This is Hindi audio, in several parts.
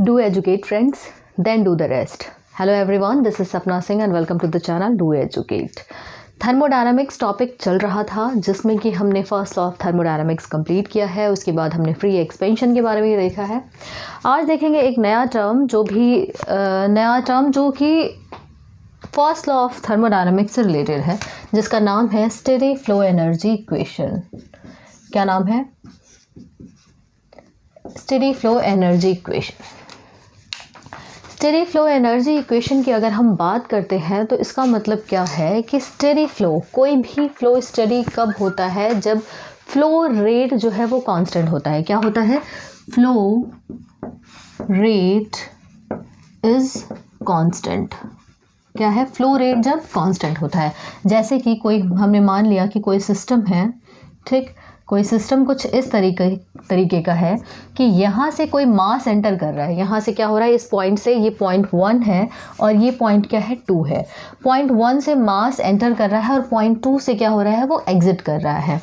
Do educate friends, then do the rest. Hello everyone, this is Sapna Singh and welcome to the channel Do Educate. Thermodynamics topic चल रहा था जिसमें कि हमने first law of thermodynamics complete किया है, उसके बाद हमने फ्री एक्सपेंशन के बारे में देखा है। आज देखेंगे एक नया टर्म जो कि फर्स्ट लॉ ऑफ थर्मोडायनामिक्स से रिलेटेड है, जिसका नाम है स्टेडी फ्लो एनर्जी इक्वेशन। क्या नाम है? Steady flow energy equation. Steady flow energy equation की अगर हम बात करते हैं तो इसका मतलब क्या है कि स्टेडी फ्लो, कोई भी फ्लो स्टेडी कब होता है? जब फ्लो रेट जो है वो कांस्टेंट होता है। क्या होता है? Flow rate is constant. क्या है? फ्लो रेट जब कांस्टेंट होता है। जैसे कि कोई, हमने मान लिया कि कोई सिस्टम है, ठीक, कोई सिस्टम कुछ इस तरीके का है कि यहाँ से कोई मास एंटर कर रहा है। यहाँ से क्या हो रहा है? इस पॉइंट से, ये पॉइंट 1 है और ये पॉइंट क्या है? 2 है। पॉइंट 1 से मास एंटर कर रहा है और पॉइंट 2 से क्या हो रहा है? वो एग्जिट कर रहा है।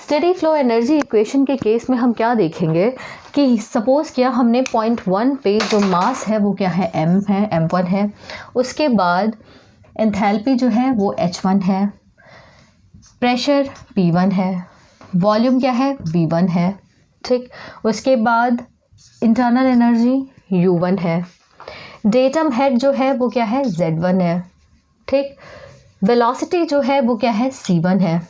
स्टेडी फ्लो एनर्जी इक्वेशन के केस में हम क्या देखेंगे कि सपोज़ किया हमने पॉइंट 1 पे जो मास है वो क्या है? m1 है। उसके बाद एंथैल्पी जो है वो h1 है, प्रेशर p1 है, वॉल्यूम क्या है? v1 है, ठीक। उसके बाद इंटरनल एनर्जी u1 है, डेटम हेड जो है वो क्या है? z1 है, ठीक। वेलोसिटी जो है वो क्या है? c1 है।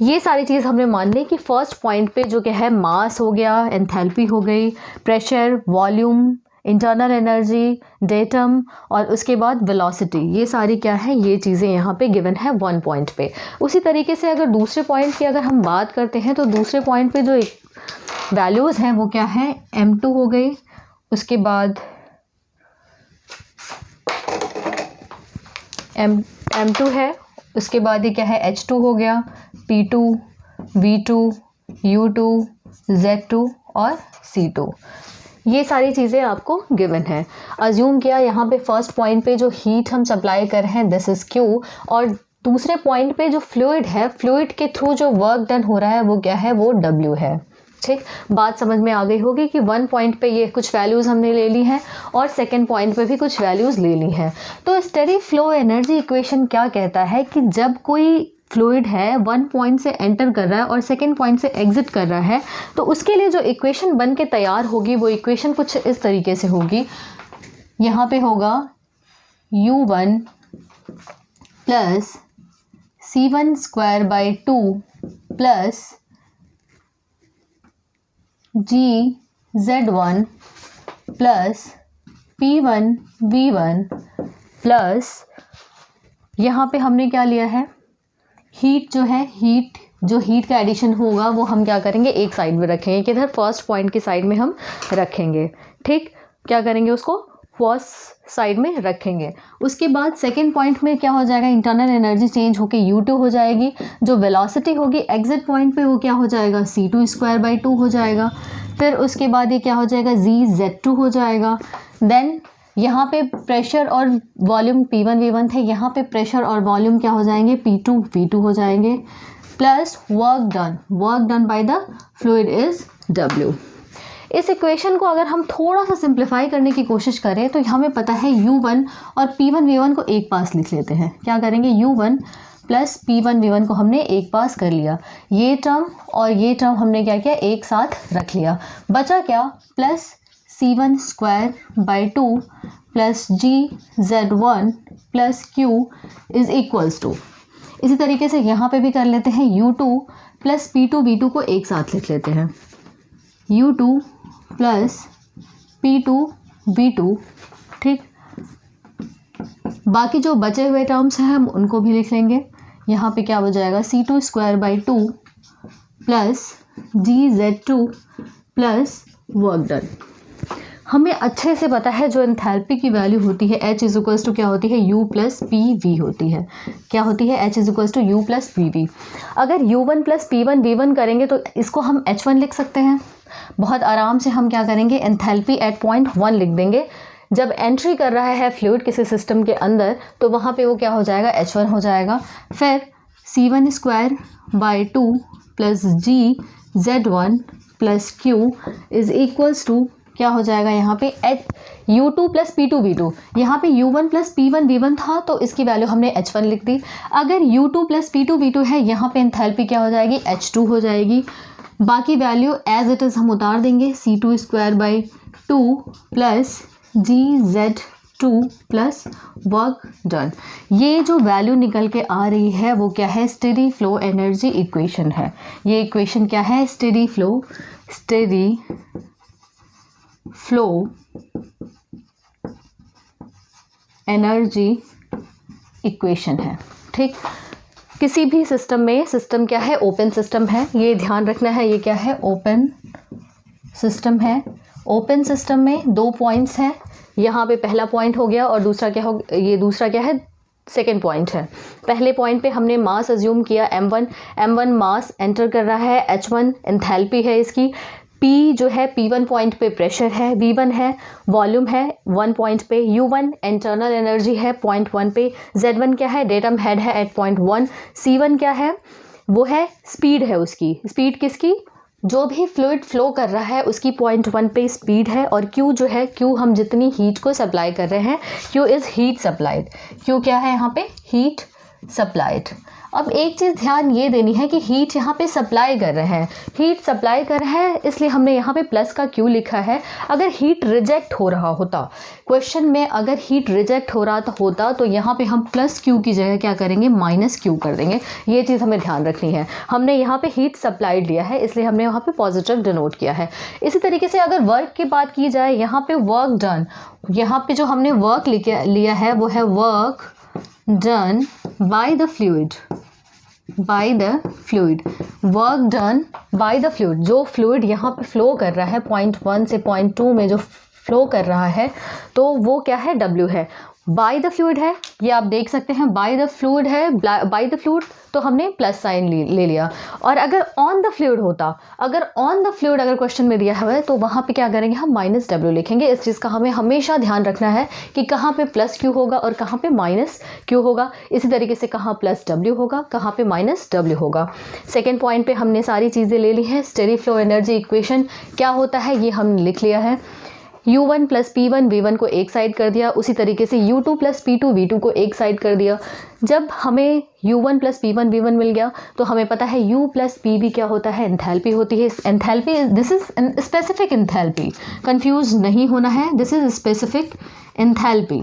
ये सारी चीज़ हमने मान ली कि फर्स्ट पॉइंट पे जो क्या है, मास हो गया, एंथैल्पी हो गई, pressure, volume, internal energy, datum और उसके बाद वेलोसिटी, ये सारी क्या है? ये चीज़ें यहाँ पे गिवन है 1 पॉइंट पे। उसी तरीके से अगर दूसरे पॉइंट की अगर हम बात करते हैं तो दूसरे पॉइंट पे जो वैल्यूज़ हैं वो क्या है? m2 हो गई, उसके बाद m2 है, उसके बाद ये क्या है? h2 हो गया, p2, v2, u2, z2 और c2। ये सारी चीज़ें आपको गिवन है। अज्यूम किया यहाँ पे फर्स्ट पॉइंट पे जो हीट हम सप्लाई कर रहे हैं दिस इज़ Q, और दूसरे पॉइंट पे जो फ्लूइड है, फ्लूइड के थ्रू जो वर्क डन हो रहा है वो क्या है? वो W है, ठीक। बात समझ में आ गई होगी कि 1 पॉइंट पे ये कुछ वैल्यूज़ हमने ले ली हैं और सेकेंड पॉइंट पे भी कुछ वैल्यूज़ ले ली हैं। तो स्टेडी फ्लो एनर्जी इक्वेशन क्या कहता है कि जब कोई फ्लूइड है 1 पॉइंट से एंटर कर रहा है और सेकेंड पॉइंट से एग्जिट कर रहा है, तो उसके लिए जो इक्वेशन बन के तैयार होगी वो इक्वेशन कुछ इस तरीके से होगी। यहाँ पे होगा u1 plus c1 square by 2 plus gz1 plus p1 v1 plus, यहाँ पे हमने क्या लिया है? हीट जो है, हीट का एडिशन होगा वो हम क्या करेंगे? एक साइड में रखेंगे, किधर? फर्स्ट पॉइंट की साइड में हम रखेंगे, ठीक। क्या करेंगे? उसको फर्स्ट साइड में रखेंगे। उसके बाद सेकेंड पॉइंट में क्या हो जाएगा? इंटरनल एनर्जी चेंज होके u2 हो जाएगी। जो वेलोसिटी होगी एग्जिट पॉइंट पे वो क्या हो जाएगा? c2 स्क्वायर बाई 2 हो जाएगा। फिर उसके बाद ये क्या हो जाएगा? gz2 हो जाएगा। देन यहाँ पे प्रेशर और वॉल्यूम P1 V1 थे, यहाँ पे प्रेशर और वॉल्यूम क्या हो जाएंगे? P2 V2 हो जाएंगे, plus work done by the fluid is W। इस इक्वेशन को अगर हम थोड़ा सा सिंप्लीफाई करने की कोशिश करें तो हमें पता है u1 और P1 V1 को एक पास लिख लेते हैं। क्या करेंगे? u1 प्लस P1 V1 को हमने एक पास कर लिया, ये टर्म और ये टर्म हमने क्या किया? एक साथ रख लिया। बचा क्या? Plus c1 square by 2 plus gz1 plus q is equals to, इसी तरीके से यहाँ पे भी कर लेते हैं u2 प्लस p2 v2 को एक साथ लिख लेते हैं, u2 प्लस p2 v2, ठीक। बाकी जो बचे हुए टर्म्स हैं हम उनको भी लिख लेंगे। यहाँ पे क्या हो जाएगा? c2 square by 2 plus gz2 plus work done. हमें अच्छे से पता है जो एंथैल्पी की वैल्यू होती है H इज इक्वल्स टू क्या होती है? U प्लस PV होती है। क्या होती है? H is equals to U plus PV। अगर U1 प्लस P1 V1 करेंगे तो इसको हम H1 लिख सकते हैं। बहुत आराम से हम क्या करेंगे? एंथैल्पी एट पॉइंट 1 लिख देंगे। जब एंट्री कर रहा है फ्लूइड किसी सिस्टम के अंदर तो वहाँ पे वो क्या हो जाएगा? H1 हो जाएगा। फिर c1 square by 2 plus gz1 plus q is equals to क्या हो जाएगा यहाँ पे U2 प्लस P2 V2, यहाँ पे U1 प्लस P1 V1 था तो इसकी वैल्यू हमने H1 लिख दी। अगर U2 प्लस P2 V2 है, यहाँ पे एंथैल्पी क्या हो जाएगी, H2 हो जाएगी। बाकी वैल्यू एज इट इज़ हम उतार देंगे, C2² plus GZ2 plus work done. ये जो वैल्यू निकल के आ रही है वो क्या है, स्टेडी फ्लो एनर्जी इक्वेशन है। ये इक्वेशन क्या है, स्टेडी फ्लो एनर्जी इक्वेशन है। ठीक, किसी भी सिस्टम में, सिस्टम क्या है, ओपन सिस्टम है, ये ध्यान रखना है। ये क्या है, ओपन सिस्टम है। ओपन सिस्टम में 2 पॉइंट्स हैं, यहाँ पे पहला पॉइंट हो गया और दूसरा क्या हो, ये दूसरा क्या है, सेकेंड पॉइंट है। पहले पॉइंट पे हमने मास अज्यूम किया m1 मास एंटर कर रहा है, h1 एंथैल्पी है इसकी, P जो है P1 पॉइंट पे प्रेशर है, V1 है वॉल्यूम है 1 पॉइंट पे, U1 इंटरनल एनर्जी है 0.1 पे, Z1 क्या है, डेटम हेड है एट 0.1, C1 क्या है, वो है स्पीड है उसकी, स्पीड किसकी, जो भी फ्लूइड फ्लो कर रहा है उसकी 0.1 पे स्पीड है। और Q जो है, Q हम जितनी हीट को सप्लाई कर रहे हैं, Q is heat supplied. Q क्या है यहाँ पे, हीट सप्लाइड। अब एक चीज़ ध्यान ये देनी है कि हीट यहाँ पे सप्लाई कर रहे हैं, हीट सप्लाई कर रहे हैं इसलिए हमने यहाँ पे प्लस का Q लिखा है। अगर हीट रिजेक्ट हो रहा होता, क्वेश्चन में अगर हीट रिजेक्ट हो रहा होता तो यहाँ पे हम प्लस Q की जगह क्या करेंगे, माइनस Q कर देंगे। ये चीज़ हमें ध्यान रखनी है। हमने यहाँ पे हीट सप्लाइड लिया है इसलिए हमने यहाँ पे पॉजिटिव डिनोट किया है। इसी तरीके से अगर वर्क की बात की जाए, यहाँ पे वर्क डन, यहाँ पे जो हमने वर्क लिया है वो है work done by the fluid, work done by the fluid. जो फ्लूइड यहाँ पे फ्लो कर रहा है 0.1 से 0.2 में जो फ्लो कर रहा है तो वो क्या है, W है। बाय द फ्लूइड है, ये आप देख सकते हैं, बाय द फ्लूइड है, बाय द फ्लूइड तो हमने प्लस साइन ले लिया। और अगर ऑन द फ्लूइड होता, अगर ऑन द फ्लूइड अगर क्वेश्चन में दिया हुआ है तो वहाँ पे क्या करेंगे, हम माइनस W लिखेंगे। इस चीज़ का हमें हमेशा ध्यान रखना है कि कहाँ पे प्लस Q होगा और कहाँ पे माइनस Q होगा। इसी तरीके से कहाँ प्लस W होगा, कहाँ पे माइनस W होगा। सेकेंड पॉइंट पे हमने सारी चीज़ें ले ली हैं। स्टेडी फ्लो एनर्जी इक्वेशन क्या होता है ये हमने लिख लिया है। U1 प्लस P1 V1 को एक साइड कर दिया, उसी तरीके से U2 प्लस P2 V2 को एक साइड कर दिया। जब हमें U1 प्लस P1 V1 मिल गया तो हमें पता है U प्लस PV क्या होता है, एंथैल्पी होती है। Enthalpy, this is specific enthalpy, confuse नहीं होना है, this is specific enthalpy,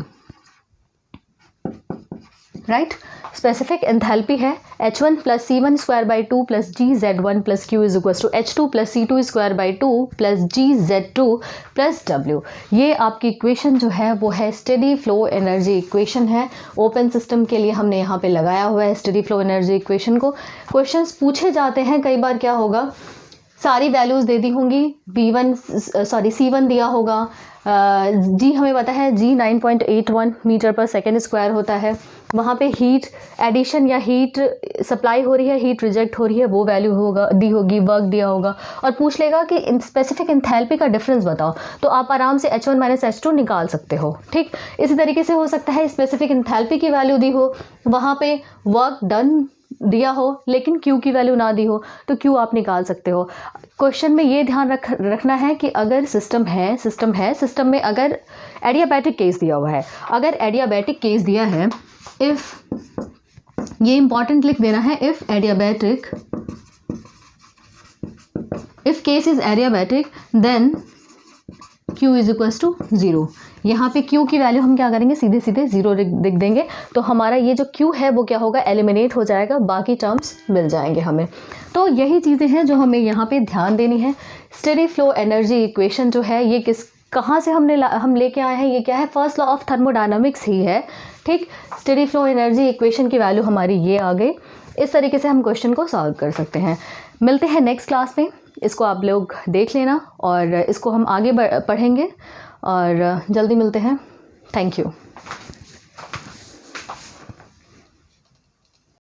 right. Specific enthalpy है H1 plus C1² 2 plus GZ1 plus Q is equal to H2 plus C2² 2 plus GZ2 plus W। ये आपकी इक्वेशन जो है वो है स्टेडी फ्लो एनर्जी इक्वेशन है। ओपन सिस्टम के लिए हमने यहाँ पे लगाया हुआ है स्टेडी फ्लो एनर्जी इक्वेशन को। क्वेश्चंस पूछे जाते हैं कई बार, क्या होगा, सारी वैल्यूज़ दे दी होंगी, C1 दिया होगा, G हमें पता है G 9.81 मीटर पर सेकेंड स्क्वायर होता है। वहाँ पे हीट एडिशन या हीट सप्लाई हो रही है, हीट रिजेक्ट हो रही है, वो वैल्यू दी होगी, वर्क दिया होगा और पूछ लेगा कि स्पेसिफिक एंथैल्पी का डिफरेंस बताओ, तो आप आराम से H1 माइनस H2 निकाल सकते हो। ठीक, इसी तरीके से हो सकता है स्पेसिफिक एंथैल्पी की वैल्यू दी हो, वहाँ पे वर्क डन दिया हो लेकिन Q की वैल्यू ना दी हो तो Q आप निकाल सकते हो। क्वेश्चन में ये ध्यान रखना है कि अगर सिस्टम में अगर एडियाबैटिक केस दिया हुआ है, अगर एडियाबैटिक केस दिया है, इफ़, ये इंपॉर्टेंट लिख देना है, if case is adiabatic then Q is equals to 0। यहाँ पे Q की वैल्यू हम क्या करेंगे, सीधे 0 लिख देंगे, तो हमारा ये जो Q है वो क्या होगा, एलिमिनेट हो जाएगा, बाकी टर्म्स मिल जाएंगे हमें। तो यही चीज़ें हैं जो हमें यहाँ पे ध्यान देनी है। स्टेडी फ्लो एनर्जी इक्वेशन जो है ये कहाँ से हम लेके आए हैं, ये क्या है, फर्स्ट लॉ ऑफ थर्मोडायनामिक्स ही है। ठीक, स्टेडी फ्लो एनर्जी इक्वेशन की वैल्यू हमारी ये आ गई। इस तरीके से हम क्वेश्चन को सॉल्व कर सकते हैं। मिलते हैं नेक्स्ट क्लास में, इसको आप लोग देख लेना और इसको हम आगे पढ़ेंगे और जल्दी मिलते हैं। Thank you.